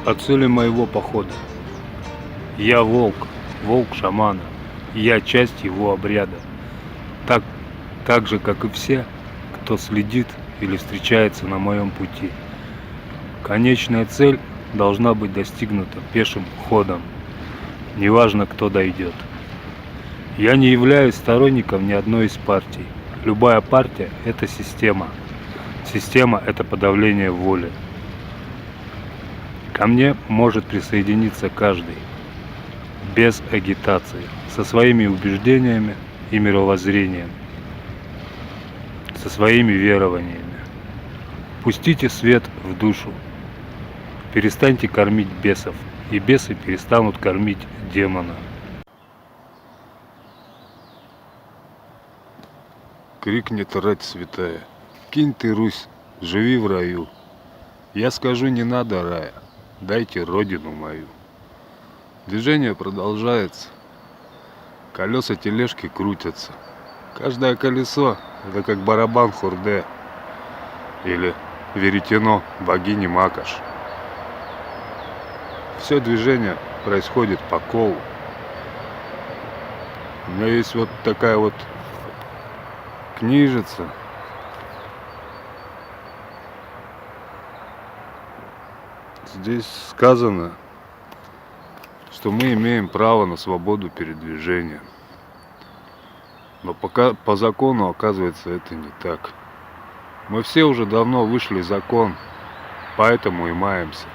О цели моего похода. Я волк, волк шамана. Я часть его обряда. Так же, как и все, кто следит или встречается на моем пути. Конечная цель должна быть достигнута пешим ходом. Неважно, кто дойдет. Я не являюсь сторонником ни одной из партий. Любая партия – это система. Система – это подавление воли. Ко мне может присоединиться каждый, без агитации, со своими убеждениями и мировоззрением, со своими верованиями. Пустите свет в душу, перестаньте кормить бесов, и бесы перестанут кормить демона. Крикнет рать святая: кинь ты, Русь, живи в раю. Я скажу: не надо рая, дайте родину мою. Движение продолжается, колеса тележки крутятся. Каждое колесо — это как барабан Хурде или веретено богини Макаш. Все движение происходит по колу. У меня есть вот такая вот книжица. Здесь сказано, что мы имеем право на свободу передвижения. Но пока по закону, оказывается, это не так. Мы все уже давно вышли закон, поэтому и маемся.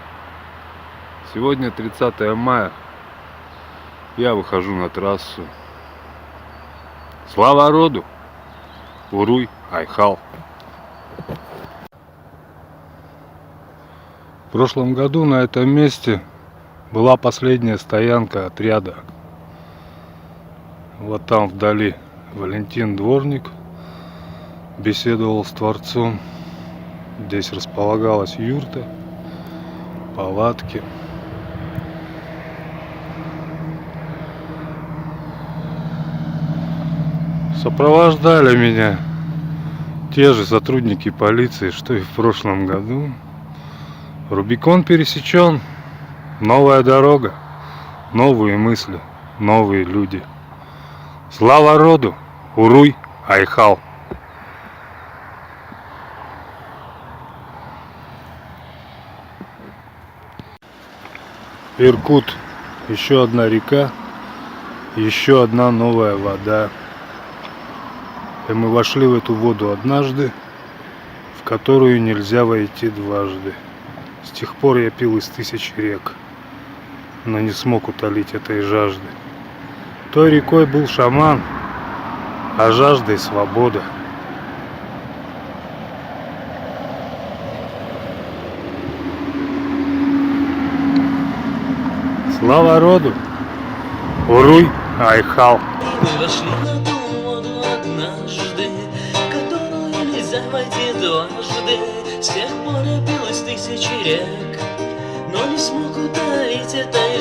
Сегодня 30 мая. Я выхожу на трассу. Слава роду! Уруй Айхал! В прошлом году на этом месте была последняя стоянка отряда. Вот там вдали Валентин Дворник беседовал с Творцом. Здесь располагалась юрта, палатки. Сопровождали меня те же сотрудники полиции, что и в прошлом году. Рубикон пересечен. Новая дорога, новые мысли, новые люди. Слава роду! Уруй Айхал! Иркут. Еще одна река, еще одна новая вода. И мы вошли в эту воду однажды, в которую нельзя войти дважды. С тех пор я пил из 1000 рек, но не смог утолить этой жажды. Той рекой был шаман, а жаждой свобода. Слава роду! Уруй Айхал! Мы вошли на ту воду однажды, которую нельзя войти дважды. С тех пор я пил из 1000 рек, но не смог утолить этой